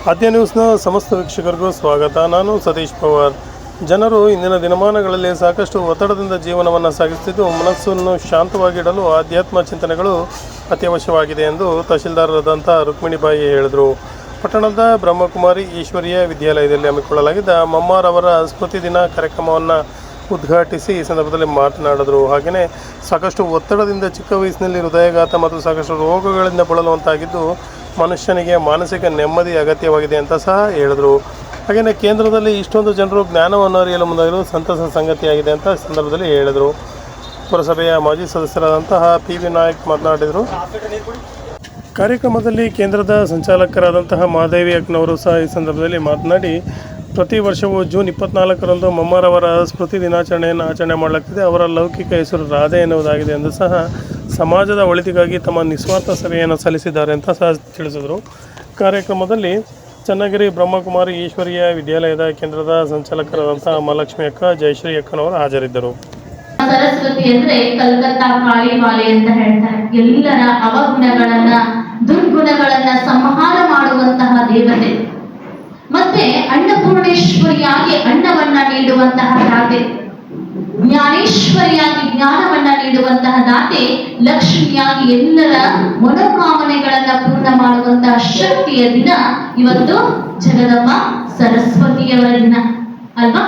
ಆದ್ಯ ನ್ಯೂಸ್ನ ಸಮಸ್ತ ವೀಕ್ಷಕರಿಗೂ ಸ್ವಾಗತ. ನಾನು ಸತೀಶ್ ಪವಾರ್. ಜನರು ಇಂದಿನ ದಿನಮಾನಗಳಲ್ಲಿ ಸಾಕಷ್ಟು ಒತ್ತಡದಿಂದ ಜೀವನವನ್ನು ಸಾಗಿಸುತ್ತಿದ್ದು, ಮನಸ್ಸನ್ನು ಶಾಂತವಾಗಿಡಲು ಆಧ್ಯಾತ್ಮ ಚಿಂತನೆಗಳು ಅತ್ಯವಶ್ಯವಾಗಿದೆ ಎಂದು ತಹಶೀಲ್ದಾರರಾದಂಥ ರುಕ್ಮಿಣಿಬಾಯಿ ಹೇಳಿದರು. ಪಟ್ಟಣದ ಬ್ರಹ್ಮಕುಮಾರಿ ಈಶ್ವರೀಯ ವಿದ್ಯಾಲಯದಲ್ಲಿ ಹಮ್ಮಿಕೊಳ್ಳಲಾಗಿದ್ದ ಮಮ್ಮಾರವರ ಸ್ಮೃತಿ ದಿನ ಕಾರ್ಯಕ್ರಮವನ್ನು ಉದ್ಘಾಟಿಸಿ ಈ ಸಂದರ್ಭದಲ್ಲಿ ಮಾತನಾಡಿದರು. ಹಾಗೆಯೇ ಸಾಕಷ್ಟು ಒತ್ತಡದಿಂದ ಚಿಕ್ಕ ವಯಸ್ಸಿನಲ್ಲಿ ಹೃದಯಾಘಾತ ಮತ್ತು ಸಾಕಷ್ಟು ರೋಗಗಳಿಂದ ಬಳಲುವಂತಾಗಿದ್ದು, ಮನುಷ್ಯನಿಗೆ ಮಾನಸಿಕ ನೆಮ್ಮದಿ ಅಗತ್ಯವಾಗಿದೆ ಅಂತ ಸಹ ಹೇಳಿದರು. ಹಾಗೆಯೇ ಕೇಂದ್ರದಲ್ಲಿ ಇಷ್ಟೊಂದು ಜನರು ಜ್ಞಾನವನ್ನು ಅರಿಯಲು ಮುಂದಾಗಿರುವುದು ಸಂತಸ ಸಂಗತಿಯಾಗಿದೆ ಅಂತ ಸಂದರ್ಭದಲ್ಲಿ ಹೇಳಿದರು. ಪುರಸಭೆಯ ಮಾಜಿ ಸದಸ್ಯರಾದಂತಹ PV ನಾಯಕ್ ಮಾತನಾಡಿದರು. ಕಾರ್ಯಕ್ರಮದಲ್ಲಿ ಕೇಂದ್ರದ ಸಂಚಾಲಕರಾದಂತಹ ಮಹಾದೇವಿ ಅಕ್ನವರು ಸಹ ಈ ಸಂದರ್ಭದಲ್ಲಿ ಮಾತನಾಡಿ, ಪ್ರತಿ ವರ್ಷವೂ ಜೂನ್ 24ರಂದು ಮಮ್ಮಾರವರ ಸ್ಮೃತಿ ದಿನಾಚರಣೆಯನ್ನು ಆಚರಣೆ ಮಾಡಲಾಗ್ತಿದೆ. ಅವರ ಲೌಕಿಕ ಹೆಸರು ರಾಧೆ ಎನ್ನುವುದಾಗಿದೆ ಎಂದು ಸಹ ಸಮಾಜದ ಒಳಿತಿಗಾಗಿ ತಮ್ಮ ನಿಸ್ವಾರ್ಥ ಸೇವೆಯನ್ನು ಸಲ್ಲಿಸಿದ್ದಾರೆ ಅಂತ ಸಹ ತಿಳಿಸಿದರು. ಕಾರ್ಯಕ್ರಮದಲ್ಲಿ ಚನ್ನಗಿರಿ ಬ್ರಹ್ಮಕುಮಾರಿ ಈಶ್ವರೀಯ ವಿದ್ಯಾಲಯದ ಕೇಂದ್ರದ ಸಂಚಾಲಕರಾದಂತಹ ಮಹಾಲಕ್ಷ್ಮಿ ಅಕ್ಕ, ಜಯಶ್ರೀ ಅಕ್ಕನವರು ಹಾಜರಿದ್ದರು. ಸರಸ್ವತಿ ಅಂದ್ರೆ ಕಲ್ಕತ್ತಾ ಕಾಳಿಮಾಲೆ ಅಂತ ಹೇಳ್ತಾರೆ. ಎಲ್ಲರ ಅವಗುಣಗಳನ್ನ ದುರ್ಗುಣಗಳನ್ನ ಸಂಹಾರ ಮಾಡುವಂತಹ ದೇವತೆ, ಮತ್ತೆ ಅನ್ನಪೂರ್ಣೇಶ್ವರಿಯಾಗಿ ಅನ್ನವನ್ನ ನೀಡುವಂತಹ ದಾತೆ, ಜ್ಞಾನೇಶ್ವರಿಯಾಗಿ ಜ್ಞಾನವನ್ನ ನೀಡುವಂತಹ ದಾತೆ, ಲಕ್ಷ್ಮಿಯಾಗಿ ಎಲ್ಲರ ಮನೋಕಾಮನೆಗಳನ್ನ ಪೂರ್ಣ ಮಾಡುವಂತಹ ಶಕ್ತಿಯ ದಿನ ಇವತ್ತು ಜಗದಮ್ಮ ಸರಸ್ವತಿಯವರ ದಿನ ಅಲ್ವಾ?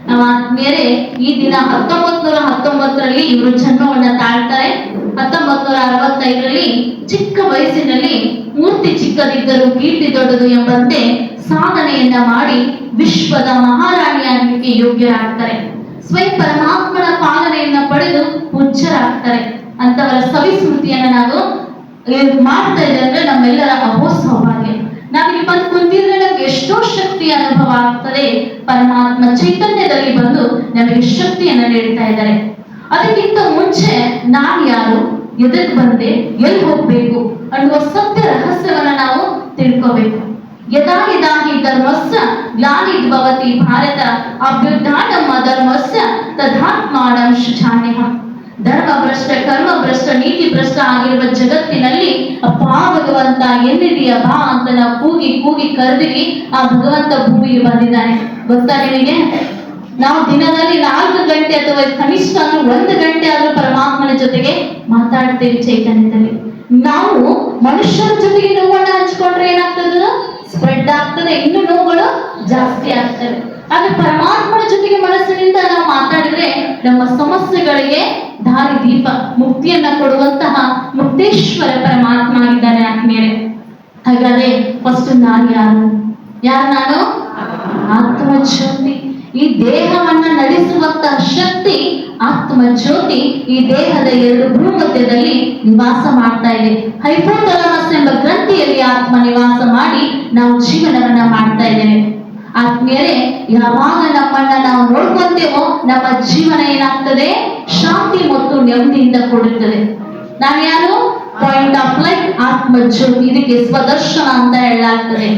ನಾವು ಆದ್ಮೇಲೆ ಈ ದಿನ 1919ರಲ್ಲಿ ಇವರು ಜನ್ಮವನ್ನ ತಾಳ್ತಾರೆ. 1965ರಲ್ಲಿ ಚಿಕ್ಕ ವಯಸ್ಸಿನಲ್ಲಿ ಮೂರ್ತಿ ಚಿಕ್ಕದಿದ್ದರೂ ಕೀರ್ತಿ ದೊಡ್ಡದು ಎಂಬಂತೆ ಸಾಧನೆಯನ್ನ ಮಾಡಿ ವಿಶ್ವದ ಮಹಾರಾಣಿಯಾಗಲಿಕ್ಕೆ ಯೋಗ್ಯರಾಗ್ತಾರೆ. ಸ್ವಯಂ ಪರಮಾತ್ಮನ ಪಾಲನೆಯನ್ನ ಪಡೆದು ಪೂಜ್ಯರಾಗ್ತಾರೆ. ಅಂತವರ ಸವಿಸ್ಮೃತಿಯನ್ನ ನಾವು ಮಾಡ್ತಾ ಇದ್ದೇವೆ ಅಂದ್ರೆ ನಮ್ಮೆಲ್ಲರ ಅಹೋ ಸೌಭಾಗ್ಯ. ನಾವಿಲ್ಲಿ ಬಂದು ಕುಂತಿದ್ರೆ ನಮ್ಗೆ ಎಷ್ಟೋ ಶಕ್ತಿ ಅನುಭವ ಆಗ್ತದೆ. ಪರಮಾತ್ಮ ಚೈತನ್ಯದಲ್ಲಿ ಬಂದು ನಮಗೆ ಶಕ್ತಿಯನ್ನ ನೀಡ್ತಾ ಇದ್ದಾರೆ. ಅದಕ್ಕಿಂತ ಮುಂಚೆ ನಾನು ಯಾರು, ಎದಕ್ ಬಂದೆ, ಎಲ್ಲಿ ಹೋಗ್ಬೇಕು ಅನ್ನುವ ಸತ್ಯ ರಹಸ್ಯವನ್ನ ನಾವು ತಿಳ್ಕೋಬೇಕು. ಯದಾ ಯದಾ ಹಿ ಧರ್ಮಸ್ಯ ಗ್ಲಾನಿರ್ಭವತಿ ಭಾರತ ಅಭ್ಯುತ್ಥಾನಂ ಅಧರ್ಮಸ್ಯ ತದಾತ್ಮಾನಂ ಸೃಜಾಮ್ಯಹಂ. ಧರ್ಮ ಭ್ರಷ್ಟ, ಕರ್ಮ ಭ್ರಷ್ಟ, ನೀತಿ ಭ್ರಷ್ಟ ಆಗಿರುವ ಜಗತ್ತಿನಲ್ಲಿ ಅಪ್ಪಾ ಭಗವಂತ ಎಲ್ಲಿದೆಯ ಬಾ ಅಂತ ನಾವು ಕೂಗಿ ಕೂಗಿ ಕರೆದಿವಿ. ಆ ಭಗವಂತ ಭೂಮಿಗೆ ಬಂದಿದ್ದಾನೆ. ಗೊತ್ತಾ ನಿಮಗೆ? ನಾವು ದಿನದಲ್ಲಿ 4 ಗಂಟೆ ಅಥವಾ ಕನಿಷ್ಠ 1 ಗಂಟೆ ಆದ್ರೂ ಪರಮಾತ್ಮನ ಜೊತೆಗೆ ಮಾತಾಡ್ತೇವೆ ಚೈತನ್ಯದಲ್ಲಿ. ನಾವು ಮನುಷ್ಯರ ಜೊತೆಗೆ ನೋವನ್ನ ಹಂಚ್ಕೊಂಡ್ರೆ ಏನಾಗ್ತದ? ಸ್ಪ್ರೆಡ್ ಆಗ್ತದೆ, ಇನ್ನು ನೋವುಗಳು ಜಾಸ್ತಿ ಆಗ್ತವೆ. ಆದ್ರೆ ಪರಮಾತ್ಮನ ಜೊತೆಗೆ ಮನಸ್ಸಿನಿಂದ ನಾವು ಮಾತಾಡಿದ್ರೆ ನಮ್ಮ ಸಮಸ್ಯೆಗಳಿಗೆ ದಾರಿ ದೀಪ, ಮುಕ್ತಿಯನ್ನ ಕೊಡುವಂತಹ ಮುಕ್ತೇಶ್ವರ ಪರಮಾತ್ಮ ಆಗಿದ್ದಾನೆ ಆತ್ಮೀಯರೇ. ಹಾಗಾದ್ರೆ ಫಸ್ಟ್ ನಾನು ಯಾರು ನಾನು? ಆತ್ಮಜ್ಯೋತಿ. ಈ ದೇಹವನ್ನ ನಡೆಸುವಂತಹ ಶಕ್ತಿ ಆತ್ಮಜ್ಯೋತಿ ಈ ದೇಹದ 2 ಭ್ರೂಮಧ್ಯದಲ್ಲಿ ನಿವಾಸ ಮಾಡ್ತಾ ಇದೆ. ಹೈಪೋಥಾಲಮಸ್ ಎಂಬ ಗ್ರಂಥಿಯಲ್ಲಿ ಆತ್ಮ ನಿವಾಸ ಮಾಡಿ ನಾವು ಜೀವನವನ್ನ ಮಾಡ್ತಾ ಇದ್ದೇವೆ. ಆತ್ಮೀಯರೇ, ಯಾವಾಗ ನಮ್ಮನ್ನ ನಾವು ನೋಡ್ಕೊಂತೇವೋ ನಮ್ಮ ಜೀವನ ಏನಾಗ್ತದೆ? ಶಾಂತಿ ಮತ್ತು ನೆಮ್ಮದಿಯಿಂದ ಕೂಡುತ್ತದೆ. ನಾನು ಯಾರು? ಪಾಯಿಂಟ್ ಆಫ್ ಲೈಟ್ ಆತ್ಮಜ್ಯೋತಿ. ಇದಕ್ಕೆ ಸ್ವದರ್ಶನ ಅಂತ ಹೇಳಲಾಗ್ತದೆ.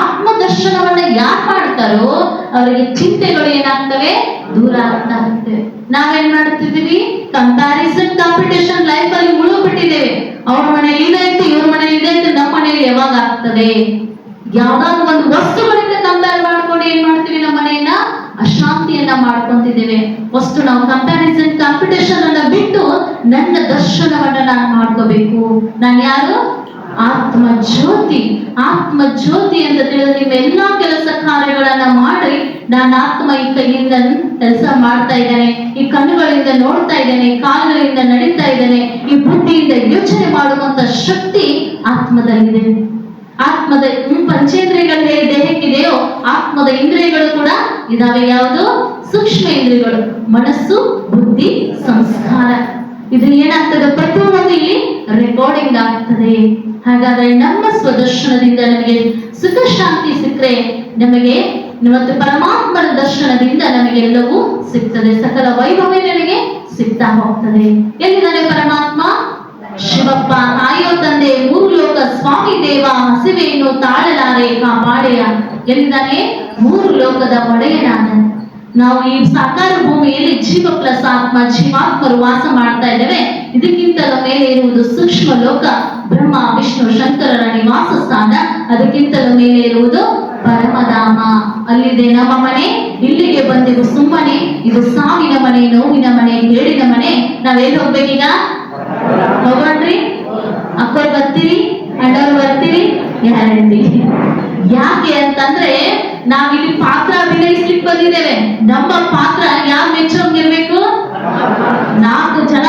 ಆತ್ಮದರ್ಶನವನ್ನ ಯಾರು ಮಾಡ್ತಾರೋ ಅವರಿಗೆ ಚಿಂತೆಗಳು ಏನಾಗ್ತವೆ? ದೂರ ಆಗ್ತಾ ಇರ್ತವೆ. ನಾವೇನ್ ಮಾಡ್ತಿದೀವಿ? ಕಂಪ್ಯಾರಿಸನ್ ಕಾಂಪಿಟೇಷನ್ ಲೈಫ್ ಅಲ್ಲಿ ಮುಳುಗ್ಬಿಟ್ಟಿದ್ದೇವೆ. ಅವ್ರ ಮನೆಯಲ್ಲಿ ಇದಾಯ್ತು, ಇವ್ರ ಮನೆಯಲ್ಲಿ ಇದಾಯ್ತು, ನಮ್ಮ ಮನೆಯಲ್ಲಿ ಯಾವಾಗ ಆಗ್ತದೆ? ಯಾವ್ದಾದ್ರು ಒಂದು ವಸ್ತುಗಳಿಂದ ಕಂಪೇರ್ ಮಾಡ್ಕೊಂಡು ಏನ್ ಮಾಡ್ತೀವಿ? ನಮ್ಮ ಮನೆಯನ್ನ ಅಶಾಂತಿಯನ್ನ ಮಾಡ್ಕೊಂತಿದ್ದೇವೆ. ವಸ್ತು ನಾವು ಕಂಪ್ಯಾರಿಸನ್ ಕಾಂಪಿಟೇಷನ್ ಅನ್ನ ಬಿಟ್ಟು ನನ್ನ ದರ್ಶನವನ್ನ ನಾನು ಮಾಡ್ಕೋಬೇಕು. ನಾನು ಯಾರು? ಆತ್ಮಜ್ಯೋತಿ. ಆತ್ಮಜ್ಯೋತಿ ಅಂತ ತಿಳಿದು ನಿಮ್ಮ ಎಲ್ಲಾ ಕೆಲಸ ಕಾರ್ಯಗಳನ್ನ ಮಾಡಿ, ನಾನು ಆತ್ಮ ಈ ಕೈಯಿಂದ ಕೆಲಸ ಮಾಡ್ತಾ ಇದ್ದೇನೆ, ಈ ಕಣ್ಣುಗಳಿಂದ ನೋಡ್ತಾ ಇದ್ದೇನೆ, ಕಾಲುಗಳಿಂದ ನಡೀತಾ ಇದ್ದೇನೆ, ಈ ಬುದ್ಧಿಯಿಂದ ಯೋಚನೆ ಮಾಡುವಂತ ಶಕ್ತಿ ಆತ್ಮದಲ್ಲಿದೆ. ಆತ್ಮದ ಪಂಚೇಂದ್ರಿಯಗಳು ಹೇಗೆ ದೇಹಕ್ಕಿದೆಯೋ ಆತ್ಮದ ಇಂದ್ರಿಯಗಳು ಕೂಡ ಇದಾವೆ. ಯಾವುದು? ಸೂಕ್ಷ್ಮ ಇಂದ್ರಿಯಗಳು, ಮನಸ್ಸು, ಬುದ್ಧಿ, ಸಂಸ್ಕಾರ. ಇದು ಏನಾಗ್ತದೆ? ಪ್ರತಿಯೊಂದು ಇಲ್ಲಿ ರೆಕಾರ್ಡಿಂಗ್ ಆಗ್ತದೆ. ಹಾಗಾದ್ರೆ ನಮ್ಮ ಸ್ವದರ್ಶನದಿಂದ ನಮಗೆ ಸುಖ ಶಾಂತಿ ಸಿಕ್ಕರೆ ನಮಗೆ ಇವತ್ತು ಪರಮಾತ್ಮನ ದರ್ಶನದಿಂದ ನಮಗೆಲ್ಲವೂ ಸಿಗ್ತದೆ. ಸಕಲ ವೈಭವ ನಮಗೆ ಸಿಗ್ತಾ ಹೋಗ್ತದೆ. ಎಲ್ಲಿದ್ದಾನೆ ಪರಮಾತ್ಮ? ಶಿವಪ್ಪ ಕಾಯೋ ತಂದೆ, 3 ಲೋಕ ಸ್ವಾಮಿ ದೇವ, ಹಸಿವೆಯನ್ನು ತಾಳಲಾರೆ ಕಾಪಾಡೆಯ. ಎಲ್ಲಿದ್ದಾನೆ? 3 ಲೋಕದ ಒಡೆಯನಾದ. ನಾವು ಈ ಸಾಕಾರ ಭೂಮಿಯಲ್ಲಿ ಜೀವ ಪ್ಲಸ್ ಆತ್ಮ, ಜೀವಾತ್ಮರು ವಾಸ ಮಾಡ್ತಾ ಇದ್ದೇವೆ. ಇದಕ್ಕಿಂತಲೂ ಮೇಲೆ ಇರುವುದು ಸೂಕ್ಷ್ಮ ಲೋಕ, ಬ್ರಹ್ಮ ವಿಷ್ಣು ಶಂಕರರ ನಿವಾಸ ಸ್ಥಾನ. ಅದಕ್ಕಿಂತಲೂ ಮೇಲೆ ಇರುವುದು ಪರಮಧಾಮ, ಅಲ್ಲಿದೆ ನಮ್ಮ ಮನೆ, ಇಲ್ಲಿಗೆ ಬಂದೆವು ಸುಮ್ಮನೆ, ಇದು ಸಾವಿನ ಮನೆ, ನೋವಿನ ಮನೆ, ಕೇಳಿನ ಮನೆ. ನಾವೆಲ್ಲಿ ಹೋಗ್ಬೇಕೀಗ? ಹೋಗೋಣ್ರಿ? ಅಕ್ಕವ್ರು ಬರ್ತೀರಿ, ಅಣ್ಣವ್ರು ಬರ್ತೀರಿ, ಗ್ಯಾರಂಟಿ. ಯಾಕೆ ಅಂತಂದ್ರೆ ನಾವಿಲ್ಲಿ ಪಾತ್ರ ಅಭಿನಯಿಸ್ಲಿಕ್ಕೆ ಬಂದಿದ್ದೇವೆ. ನಮ್ಮ ಪಾತ್ರ ಯಾರು ಮೆಚ್ಚೋಂಗಿರ್ಬೇಕು? 4 ಜನ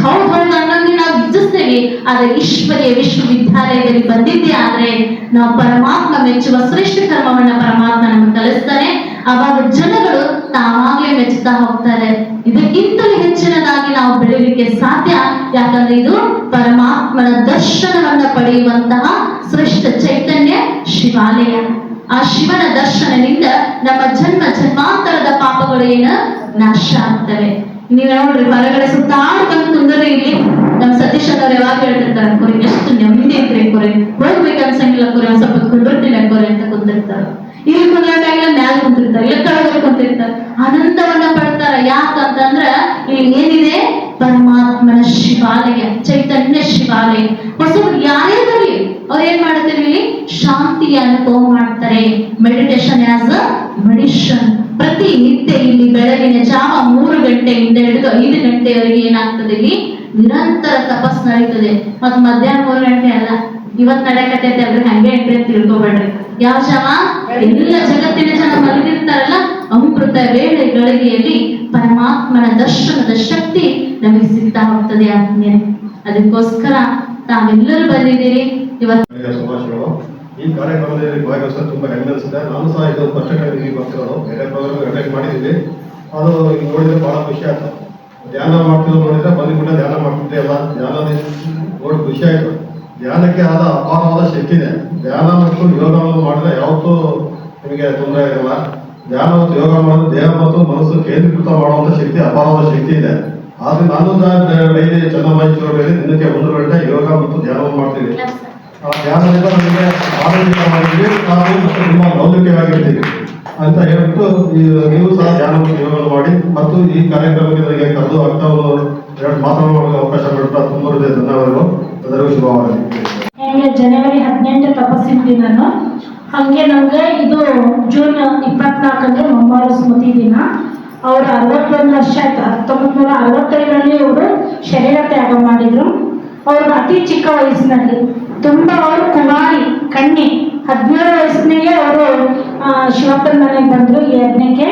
ಹೌದು ಅನ್ನೋಂಗೆ ನಾವು ಇಚ್ಛಿಸ್ತೇವೆ. ಆದ್ರೆ ಈಶ್ವರೀಯ ವಿಶ್ವವಿದ್ಯಾಲಯದಲ್ಲಿ ಬಂದಿದ್ದೆ ಆದ್ರೆ ನಾವು ಪರಮಾತ್ಮ ಮೆಚ್ಚುವ ಶ್ರೇಷ್ಠ ಕರ್ಮವನ್ನ ಪರಮಾತ್ಮ ನಮಗೆ ಕಲಿಸ್ತಾನೆ. ಅವಾಗ ಜನಗಳು ತಾವಾಗ್ಲೇ ಮೆಚ್ಚುತ್ತಾ ಹೋಗ್ತಾರೆ. ಇದಕ್ಕಿಂತಲೂ ಹೆಚ್ಚಿನದಾಗಿ ನಾವು ಬೆಳೀಲಿಕ್ಕೆ ಸಾಧ್ಯ. ಯಾಕಂದ್ರೆ ಇದು ಪರಮಾತ್ಮನ ದರ್ಶನವನ್ನ ಪಡೆಯುವಂತಹ ಶ್ರೇಷ್ಠ ಚೈತನ್ಯ ಶಿವಾಲಯ. ಆ ಶಿವನ ದರ್ಶನದಿಂದ ನಮ್ಮ ಜನ್ಮ ಜನ್ಮಾಂತರದ ಪಾಪಗಳು ಏನು ನಾಶ ಆಗ್ತವೆ. ನೀವ್ ನೋಡ್ರಿ, ಹೊರಗಡೆ ಸುತ್ತಾಡ್ಕೊಂಡು ಕುಂದ್ರೆ ಇಲ್ಲಿ ನಮ್ ಸತೀಶ್ ಅವ್ರು ಯಾವಾಗ ಹೇಳ್ತಿರ್ತಾರೆ ಕೊರಿ, ಎಷ್ಟು ನೆಮ್ಮದಿ ಇದ್ರೆ ಕೊರಿ, ಹೋಗ್ಬೇಕನ್ಸಂಗಿಲ್ಲ ಕೊರಿ, ಒಂದ್ ಸ್ವಲ್ಪ ಕುಂದಿರ್ತೀನಿ ಕೊರಿ ಅಂತ ಕುಂದಿರ್ತಾರೆ. ಇಲ್ಲಿ ಕುಂದ್ರಾಟಾಗಿಲ್ಲ ಮ್ಯಾಲ ಕುಂತಿರ್ತಾರೆ, ಇಲ್ಲ ಕೆಳಗಡೆ ಕುಂತಿರ್ತಾರೆ, ಆನಂದವನ್ನ ಪಡ್ತಾರ. ಯಾಕಂತಂದ್ರ ಇಲ್ಲಿ ಏನಿದೆ? ಪರಮಾತ್ಮನ ಶಿವಾಲಯ, ಚೈತನ್ಯ ಶಿವಾಲಯ. ಹೊಸಬ್ರು ಯಾರೇ ಬರಲಿ ಅವ್ರು ಏನ್ ಮಾಡ್ತಾರೆ? ಇಲ್ಲಿ ಶಾಂತಿಯ ಅನುಭವ ಮಾಡ್ತಾರೆ. Meditation as a medicine. ಪ್ರತಿ ನಿತ್ಯ ಇಲ್ಲಿ ಬೆಳಗಿನ ಜಾವ 3 ಗಂಟೆಯಿಂದ ಹಿಡಿದು 5 ಗಂಟೆವರೆಗೆ ಏನಾಗ್ತದೆ? ಇಲ್ಲಿ ನಿರಂತರ ತಪಸ್ ನಡೀತದೆ. ಮತ್ ಮಧ್ಯಾಹ್ನ 3 ಗಂಟೆ ಅಲ್ಲ, ಇವತ್ ನಡೆಯಕತ್ತೈತೆ ಅಲ್ರಿ, ಹಂಗೆ ಅಂತ ತಿಳ್ಕೊಬೇಡ್ರಿ. ಯಾವ ಜಾವ? ಎಲ್ಲ ಜಗತ್ತಿನ ಜನ ಮಲಗಿರ್ತಾರಲ್ಲ, ಅಮೃತ ವೇಳೆ ಗಳಿಗೆಯಲ್ಲಿ ಪರಮಾತ್ಮನ ದರ್ಶನದ ಶಕ್ತಿ ನಮಗೆ ಸಿಗ್ತಾ ಹೋಗ್ತದೆ ಆತ್ಮೀಯರೇ. ಅದಕ್ಕೋಸ್ಕರ ತಾವೆಲ್ಲರೂ ಬಂದಿದ್ದೀರಿ ಇವತ್ತು. ಈ ಕಾರ್ಯಕ್ರಮದಲ್ಲಿ ಭಾಗವಹಿಸಲು ತುಂಬಾ ಹೆಮ್ಮೆ ಅನಿಸುತ್ತೆ. ನಾನು ಸಹ ಇದು ಫಸ್ಟ್ ಟೈಮ್ ಇಲ್ಲಿ ಬರ್ತಿರೋದು. ಬೇರೆ ಪ್ರೋಗ್ರಾಮ್ ಅಟೆಂಡ್ ಮಾಡಿದ್ದೀವಿ. ಅದು ಈಗ ನೋಡಿದ್ರೆ ಬಹಳ ಖುಷಿ ಆಯ್ತು. ಧ್ಯಾನ ಮಾಡ್ತಿದ್ದು ನೋಡಿದ್ರೆ ಬಂದ್ಬಿಟ್ಟು ಧ್ಯಾನ ಮಾಡ್ತಿದ್ದೆ ಎಲ್ಲ ಧ್ಯಾನ ನೋಡಿ ಖುಷಿ ಆಯ್ತು. ಧ್ಯಾನಕ್ಕೆ ಆದ ಅಪಾರವಾದ ಶಕ್ತಿ ಇದೆ. ಧ್ಯಾನ ಮತ್ತು ಯೋಗವನ್ನು ಮಾಡಿದ್ರೆ ಯಾವತ್ತೂ ನಿಮಗೆ ತೊಂದರೆ ಇರಲ್ಲ. ಧ್ಯಾನ ಮತ್ತು ಯೋಗ ಮಾಡಿದ್ರೆ ದೇಹ ಮತ್ತು ಮನಸ್ಸು ಕೇಂದ್ರೀಕೃತ ಮಾಡುವಂತ ಶಕ್ತಿ, ಅಪಾರವಾದ ಶಕ್ತಿ ಇದೆ. ಆದ್ರೆ ನಾನು ಡೈಲಿ ಚನ್ನಮಹೇಶ್ವರದಲ್ಲಿ ದಿನಕ್ಕೆ 1 ಗಂಟೆ ಯೋಗ ಮತ್ತು ಧ್ಯಾನವನ್ನು ಮಾಡ್ತೀವಿ. ಆ ಧ್ಯಾನದಿಂದ ನಮಗೆ ಆರೋಗ್ಯವಾಗಿದ್ದೀವಿ, ನಾವು ತುಂಬಾ ಲೌಕಿಕವಾಗಿರ್ತೀವಿ ಅಂತ ಹೇಳ್ಬಿಟ್ಟು ನೀವು ಸಹ ಧ್ಯಾನ ಮತ್ತು ಯೋಗವನ್ನು ಮಾಡಿ ಮತ್ತು ಈ ಕಾರ್ಯಕ್ರಮಕ್ಕೆ ನನಗೆ ಕರೆದು ಅರ್ಥವನ್ನು ಮಾತನಾಡುವ ಅವಕಾಶ ಕೊಡ್ತಾ ತುಂಬ ಧನ್ಯವಾದಗಳು. ಎಲ್ಲರಿಗೂ ಶುಭವಾಗಲಿ. ಜನವರಿ 18 ತಪಸ್ಸಿದ್ದೆ ನಾನು. ಹಂಗೆ ನಮ್ಗೆ ಇದು ಜೂನ್ 24 ಅಂದ್ರೆ ಮೊಮ್ಮಾರು ಸ್ಮೃತಿ ದಿನ. ಅವರು 61 ವರ್ಷ ಆಯ್ತು. 1965ರಲ್ಲಿ ಅವರು ಶರೀರ ತ್ಯಾಗ ಮಾಡಿದ್ರು. ಅವರು ಅತಿ ಚಿಕ್ಕ ವಯಸ್ಸಿನಲ್ಲಿ, ತುಂಬಾ ಅವರು ಕುಮಾರಿ ಕಣ್ಣಿ, 17 ವಯಸ್ಸಿನಾಗೆ ಅವರು ಶಿವಪ್ಪನ ಮನೆಗೆ ಬಂದ್ರು ಈ ಯಜ್ಞಕ್ಕೆ.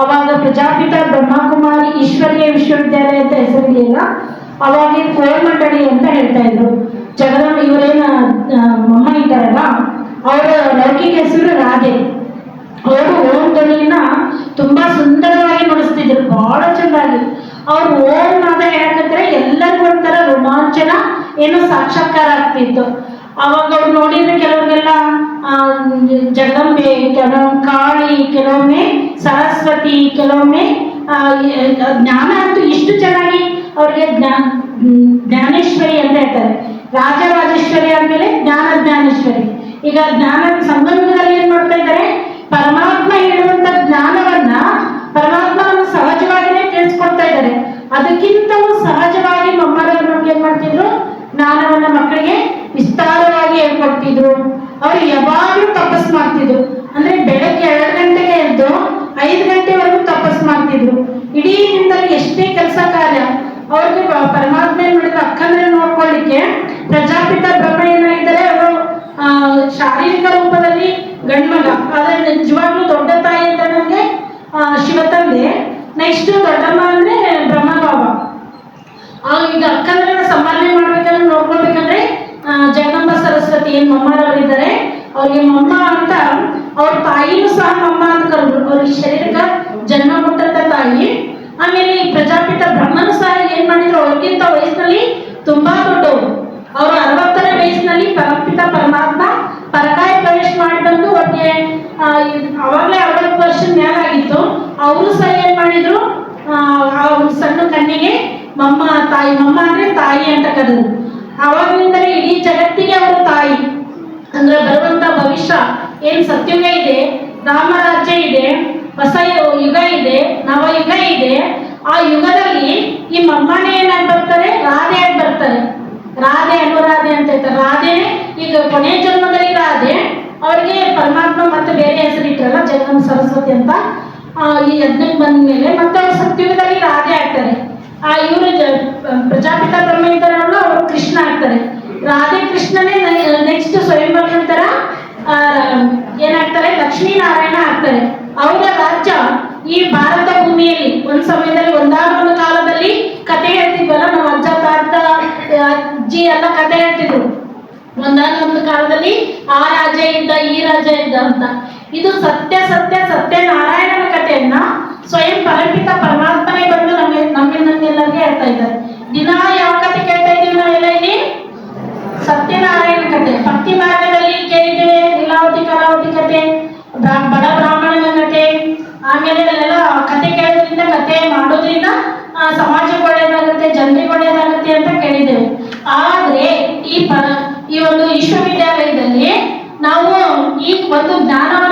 ಅವಾಗ ಪ್ರಜಾಪಿತ ಬ್ರಹ್ಮಕುಮಾರಿ ಈಶ್ವರೀಯ ವಿಶ್ವವಿದ್ಯಾಲಯ ಅಂತ ಹೆಸರಿರಲಿಲ್ಲ. ಅವಾಗ ಕೋಮಂಡಳಿ ಅಂತ ಹೇಳ್ತಾ ಇದ್ರು. ಜಗದಮ್ಮ ಇವರೇನ ಮೊಮ್ಮ ಇದ್ದಾರಲ್ಲ, ಅವರ ಲೌಕಿಕ ಹೆಸರು ರಾಧೆ. ಅವರು ಓಂ ಧ್ವನಿಯನ್ನ ತುಂಬಾ ಸುಂದರವಾಗಿ ನುಡಿಸ್ತಿದ್ರು, ಬಹಳ ಚೆನ್ನಾಗಿ. ಅವ್ರು ಓಂ ನಾದ ಹೇಳಕಂದ್ರೆ ಎಲ್ಲರಿಗೂ ಒಂಥರ ರೋಮಾಂಚನ, ಏನೋ ಸಾಕ್ಷಾತ್ಕಾರ ಆಗ್ತಿತ್ತು. ಅವಾಗ ಅವ್ರು ನೋಡಿದ್ರೆ ಕೆಲವ್ರಿಗೆಲ್ಲ ಜಗದಂಬೆ, ಕೆಲವೊಮ್ಮೆ ಕಾಳಿ, ಕೆಲವೊಮ್ಮೆ ಸರಸ್ವತಿ, ಕೆಲವೊಮ್ಮೆ ಜ್ಞಾನ ಅಂತೂ ಇಷ್ಟು ಚೆನ್ನಾಗಿ ಅವ್ರಿಗೆ ಜ್ಞಾನೇಶ್ವರಿ ಅಂತ ಹೇಳ್ತಾರೆ. ರಾಜರಾಜೇಶ್ವರಿ ಆದ್ಮೇಲೆ ಜ್ಞಾನೇಶ್ವರಿ. ಈಗ ಜ್ಞಾನ ಸಂಗಮದಲ್ಲಿ ಏನ್ ಮಾಡ್ತಾ ಇದ್ದಾರೆ? ಪರಮಾತ್ಮ ಹೇಳುವಂತ ಜ್ಞಾನವನ್ನ ಪರಮಾತ್ಮ ಸಹಜವಾಗಿನೇ ತಿಳಿಸ್ಕೊಡ್ತಾ ಇದ್ದಾರೆ. ಅದಕ್ಕಿಂತಲೂ ಸಹಜವಾಗಿ ಮೊಮ್ಮರವರು ನಮ್ಗೆ ಏನ್ ಮಾಡ್ತಿದ್ರು? ಜ್ಞಾನವನ್ನ ಮಕ್ಕಳಿಗೆ ವಿಸ್ತಾರವಾಗಿ ಹೇಳ್ಕೊಡ್ತಿದ್ರು. ಅವ್ರು ಯಾವಾಗಲೂ ತಪಸ್ ಮಾಡ್ತಿದ್ರು. ಅಂದ್ರೆ ಬೆಳಗ್ಗೆ 2 ಗಂಟೆಗೆ ಎದ್ದು 5 ಗಂಟೆವರೆಗೂ ತಪಸ್ ಮಾಡ್ತಿದ್ರು. ಇಡೀ ದಿನದಲ್ಲಿ ಎಷ್ಟೇ ಕೆಲಸ ಕಾರ್ಯ ಅವ್ರಿಗೆ ಪರಮಾತ್ಮ ಏನ್ ಮಾಡಿದ್ರು? ಅಕ್ಕಂದ್ರೆ ನೋಡ್ಕೊಳ್ಳಿಕ್ಕೆ ಪ್ರಜಾಪಿತ ಬ್ರಹ್ಮ ಏನಾಗಿದ್ದಾರೆ, ಅವರು ಶಾರೀರಿಕ ರೂಪದಲ್ಲಿ ಗಂಡ್ಮಗ, ಆದ್ರೆ ನಿಜವಾಗ್ಲೂ ದೊಡ್ಡ ತಾಯಿ ಅಂತ ನಮ್ಗೆ ಶಿವತಂದೆ. ನೆಕ್ಸ್ಟ್ ದೊಡ್ಡಮ್ಮ ಅಂದ್ರೆ ಬ್ರಹ್ಮಬಾಬಾ. ಈಗ ಅಕ್ಕಂದ್ರೆ ಸಂಪಾದನೆ ಮಾಡ್ಬೇಕಂದ್ರೆ ನೋಡ್ಕೊಳ್ಬೇಕಂದ್ರೆ ಜಗದಂಬ ಸರಸ್ವತಿ ಏನ್ ಮೊಮ್ಮರವರಿದ್ದಾರೆ, ಅವ್ರಿಗೆ ಮೊಮ್ಮ ಅಂತ ಅವ್ರ ತಾಯಿನೂ ಸಹ ಮೊಮ್ಮ ಅಂತ ಕರೆದ್ರು. ಅವ್ರಿಗೆ ಶರೀರಕ್ಕೆ ಜನ್ಮ ಕೊಟ್ಟಂತ ತಾಯಿ. ಆಮೇಲೆ ಈ ಪ್ರಜಾಪಿತ ಬ್ರಹ್ಮನು ಸಹ ಏನ್ ಮಾಡಿದ್ರು? ಅವ್ರಿಗಿಂತ ವಯಸ್ಸಿನಲ್ಲಿ ತುಂಬಾ ದೊಡ್ಡವರು. ಅವರು 60ನೇ ವಯಸ್ಸಿನಲ್ಲಿ ಪರಮಪಿತ ಪರಮಾತ್ಮ ಪರಕಾಯ ಪ್ರವೇಶ ಮಾಡಿ ಬಂದು ಒಟ್ಟಿಗೆ ಅವಾಗಲೇ 60 ವರ್ಷದ ಮೇಲಾಗಿತ್ತು. ಅವರು ಸಹ ಏನ್ ಮಾಡಿದ್ರು? ಸಣ್ಣ ಕಣ್ಣಿಗೆ ಮಮ್ಮ ತಾಯಿ, ಮಮ್ಮ ಅಂದ್ರೆ ತಾಯಿ ಅಂತ ಕರೆದ್ರು. ಅವಾಗಿನಿಂದಲೇ ಇಡೀ ಜಗತ್ತಿಗೆ ಅವರು ತಾಯಿ. ಅಂದ್ರೆ ಬರುವಂತ ಭವಿಷ್ಯ ಏನ್ ಸತ್ಯುಗ ಇದೆ, ರಾಮರಾಜ್ಯ ಇದೆ, ಹೊಸ ಯುಗ ಇದೆ, ನವಯುಗ ಇದೆ. ಆ ಯುಗದಲ್ಲಿ ಈ ಮಮ್ಮನೇ ಏನಾಗಿ ಬರ್ತಾರೆ? ರಾಧೆ ಆಗಿ ಬರ್ತಾರೆ. ರಾಧೆ ಅನುರಾಧೆ ಅಂತ ಹೇಳ್ತಾರೆ. ರಾಧೆನೆ ಈಗ ಕೊನೆ ಜನ್ಮದಲ್ಲಿ ರಾಧೆ, ಅವ್ರಿಗೆ ಪರಮಾತ್ಮ ಮತ್ತೆ ಬೇರೆ ಹೆಸರಿಟ್ಟ. ಜಗನ್ ಸರಸ್ವತಿ ಅಂತ ಈ ಯಜ್ಞಕ್ಕೆ ಬಂದ ಮೇಲೆ ಮತ್ತೆ ಅವ್ರು ಸತ್ಯುಗದಲ್ಲಿ ರಾಧೆ ಆಗ್ತಾರೆ. ಇವರು ಪ್ರಜಾಪಿತ ಬ್ರಹ್ಮ ಇದ್ದಾರಲ್ಲ, ಅವರು ಕೃಷ್ಣ ಆಗ್ತಾರೆ. ರಾಧೆ ಕೃಷ್ಣನೇ ನೆಕ್ಸ್ಟ್ ಸ್ವಯಂವರ ನಂತರ ಏನಾಗ್ತಾರೆ, ಲಕ್ಷ್ಮೀನಾರಾಯಣ ಆಗ್ತಾರೆ. ಅವರ ರಾಜ್ಯ ಈ ಭಾರತ ಭೂಮಿಯಲ್ಲಿ ಒಂದ್ ಸಮಯದಲ್ಲಿ ಒಂದಾನೊಂದು ಕಾಲದಲ್ಲಿ ಕತೆ ಹೇಳ್ತಿದ್ವಲ್ಲ, ನಮ್ಮ ಅಜ್ಜ ತಾತ ಅಜ್ಜಿ ಎಲ್ಲ ಕತೆ ಹೇಳ್ತಿದ್ರು. ಒಂದಾನೊಂದು ಕಾಲದಲ್ಲಿ ಆ ರಾಜ ಇದ್ದ, ಈ ರಾಜ ಇದ್ದ ಅಂತ. ಇದು ಸತ್ಯನಾರಾಯಣನ ಕಥೆಯನ್ನ ಸ್ವಯಂ ಪರಪಿತ ಪರಮಾತ್ಮನೇ ಬಂದು ನಮ್ಮೆಲ್ಲರಿಗೆ ಹೇಳ್ತಾ ಇದ್ದಾರೆ. ದಿನ ಯಾವ ಕತೆ ಕೇಳ್ತಾ ಇದೀವಿ ನಾವೆಲ್ಲ ಇಲ್ಲಿ? ಸತ್ಯನಾರಾಯಣ ಕತೆ. ಭಕ್ತಿ ಮಾರ್ಗದಲ್ಲಿ ಕೇಳಿದ್ದೇವೆ ಲೀಲಾವತಿ ಕಲಾವತಿ ಕತೆ, ಬಡ ಬ್ರಾಹ್ಮಣನ ಕತೆ. ಆಮೇಲೆ ಅಲ್ಲೆಲ್ಲ ಕತೆ ಕೇಳೋದ್ರಿಂದ, ಕತೆ ಮಾಡೋದ್ರಿಂದ ಸಮಾಜಕ್ಕೆ ಒಳ್ಳೇದಾಗುತ್ತೆ, ಜನರಿಗೆ ಒಳ್ಳೇದಾಗುತ್ತೆ ಅಂತ ಕೇಳಿದ್ದೇವೆ. ಆದ್ರೆ ಈ ಒಂದು ವಿಶ್ವವಿದ್ಯಾಲಯದಲ್ಲಿ ನಾವು ಈ ಒಂದು ಜ್ಞಾನವನ್ನು